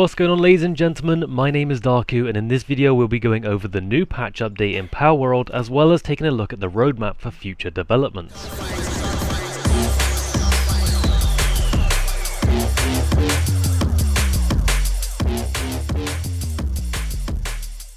what's going on, ladies and gentlemen? My name is Darku, and in this video we'll be going over the new patch update in Palworld, as well as taking a look at the roadmap for future developments.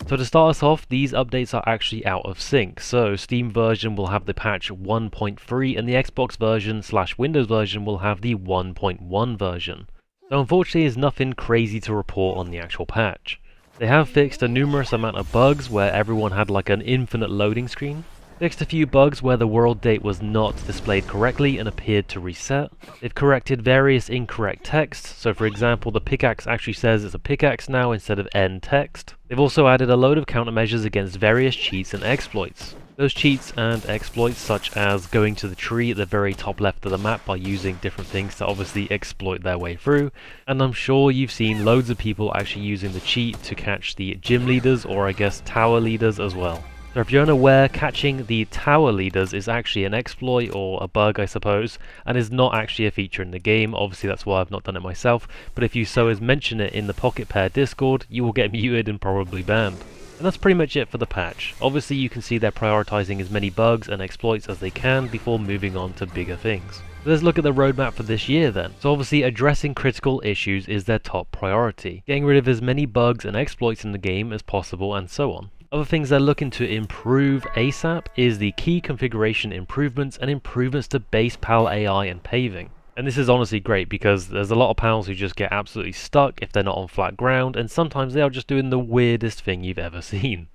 So to start us off, these updates are actually out of sync. So Steam version will have the patch 1.3 and the Xbox version / Windows version will have the 1.1 version. So unfortunately there's nothing crazy to report on the actual patch. They have fixed a numerous amount of bugs where everyone had like an infinite loading screen. Fixed a few bugs where the world date was not displayed correctly and appeared to reset. They've corrected various incorrect text, so for example the pickaxe actually says it's a pickaxe now instead of end text. They've also added a load of countermeasures against various cheats and exploits. Those cheats and exploits, such as going to the tree at the very top left of the map by using different things to obviously exploit their way through, and I'm sure you've seen loads of people actually using the cheat to catch the gym leaders, or I guess tower leaders as well. So if you're unaware, catching the tower leaders is actually an exploit, or a bug I suppose, and is not actually a feature in the game. Obviously that's why I've not done it myself, but if you so as mention it in the Pocket Pair Discord, you will get muted and probably banned. And that's pretty much it for the patch. Obviously you can see they're prioritizing as many bugs and exploits as they can before moving on to bigger things. So let's look at the roadmap for this year then. So obviously addressing critical issues is their top priority. Getting rid of as many bugs and exploits in the game as possible and so on. Other things they're looking to improve ASAP is the key configuration improvements and improvements to base PAL AI and paving. And this is honestly great because there's a lot of pals who just get absolutely stuck if they're not on flat ground, and sometimes they are just doing the weirdest thing you've ever seen.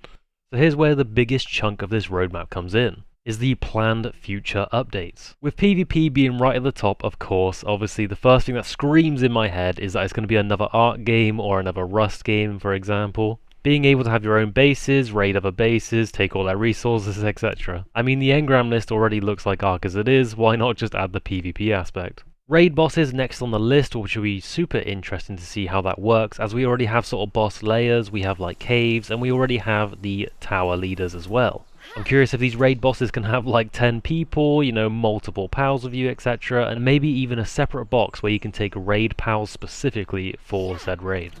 So here's where the biggest chunk of this roadmap comes in, is the planned future updates. With PvP being right at the top, of course, obviously the first thing that screams in my head is that it's going to be another Ark game or another Rust game, for example. Being able to have your own bases, raid other bases, take all their resources, etc. I mean, the engram list already looks like Ark as it is, why not just add the PvP aspect? Raid bosses next on the list, which will be super interesting to see how that works, as we already have sort of boss layers, we have like caves, and we already have the tower leaders as well. I'm curious if these raid bosses can have like 10 people, you know, multiple pals with you, etc. And maybe even a separate box where you can take raid pals specifically for said raid.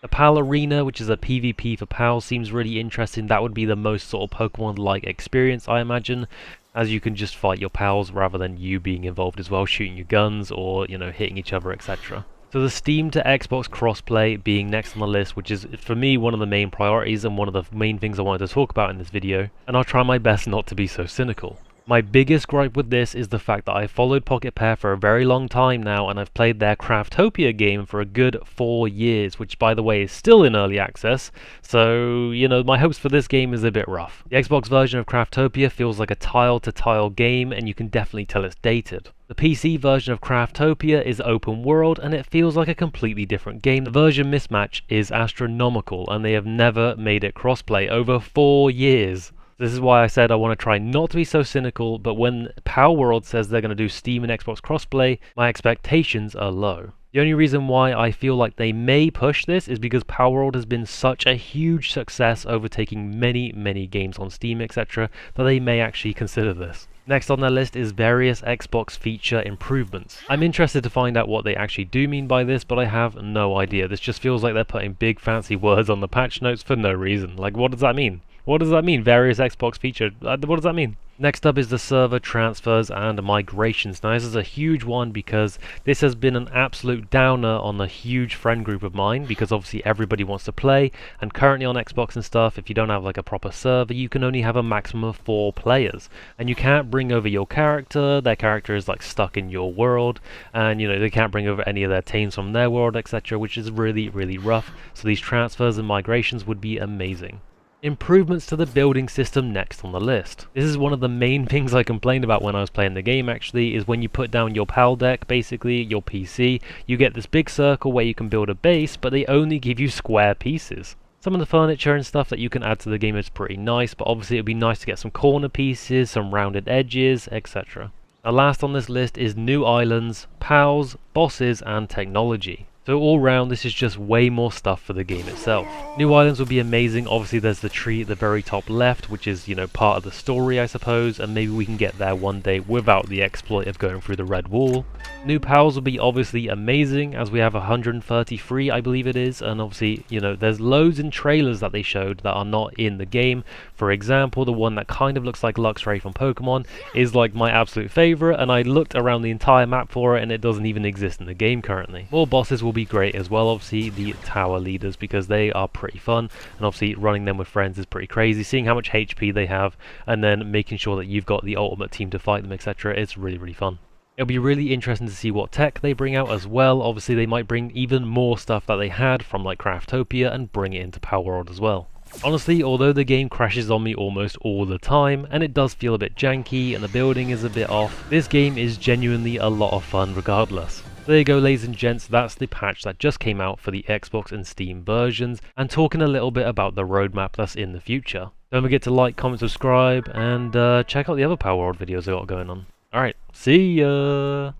The PAL Arena, which is a PvP for pals, seems really interesting. That would be the most sort of Pokemon-like experience, I imagine, as you can just fight your pals rather than you being involved as well, shooting your guns or, you know, hitting each other, etc. So the Steam to Xbox crossplay being next on the list, which is for me one of the main priorities and one of the main things I wanted to talk about in this video, and I'll try my best not to be so cynical. My biggest gripe with this is the fact that I followed Pocket Pair for a very long time now, and I've played their Craftopia game for a good 4 years, which by the way is still in early access, so you know, my hopes for this game is a bit rough. The Xbox version of Craftopia feels like a tile-to-tile game, and you can definitely tell it's dated. The PC version of Craftopia is open world, and it feels like a completely different game. The version mismatch is astronomical, and they have never made it crossplay over 4 years. This is why I said I want to try not to be so cynical, but when Palworld says they're going to do Steam and Xbox crossplay, my expectations are low. The only reason why I feel like they may push this is because Palworld has been such a huge success, overtaking many games on Steam, etc., that they may actually consider this. Next on their list is various Xbox feature improvements. I'm interested to find out what they actually do mean by this, but I have no idea. This just feels like they're putting big fancy words on the patch notes for no reason. Like, what does that mean? What does that mean? Various Xbox feature. What does that mean? Next up is the server transfers and migrations. Now this is a huge one because this has been an absolute downer on a huge friend group of mine, because obviously everybody wants to play, and currently on Xbox and stuff, if you don't have like a proper server, you can only have a maximum of 4 players, and you can't bring over your character. Their character is like stuck in your world, and you know, they can't bring over any of their teams from their world, etc., which is really rough. So these transfers and migrations would be amazing. Improvements to the building system next on the list. This is one of the main things I complained about when I was playing the game actually, is when you put down your PAL deck, basically your PC, you get this big circle where you can build a base, but they only give you square pieces. Some of the furniture and stuff that you can add to the game is pretty nice, but obviously it would be nice to get some corner pieces, some rounded edges, etc. Now last on this list is new islands, pals, bosses and technology. So all round, this is just way more stuff for the game itself. New islands will be amazing. Obviously there's the tree at the very top left, which is, you know, part of the story, I suppose, and maybe we can get there one day without the exploit of going through the red wall. New pals will be obviously amazing, as we have 133, I believe it is, and obviously, you know, there's loads in trailers that they showed that are not in the game. For example, the one that kind of looks like Luxray from Pokemon is like my absolute favorite, and I looked around the entire map for it and it doesn't even exist in the game currently. More bosses will be great as well, obviously the tower leaders, because they are pretty fun, and obviously running them with friends is pretty crazy. Seeing how much HP they have and then making sure that you've got the ultimate team to fight them, etc. It's really fun. It'll be really interesting to see what tech they bring out as well. Obviously they might bring even more stuff that they had from like Craftopia and bring it into Palworld as well. Honestly, although the game crashes on me almost all the time, and it does feel a bit janky and the building is a bit off, this game is genuinely a lot of fun regardless. There you go, ladies and gents, that's the patch that just came out for the Xbox and Steam versions, and talking a little bit about the roadmap that's in the future. Don't forget to like, comment, subscribe, and check out the other Palworld videos I got going on. Alright, see ya!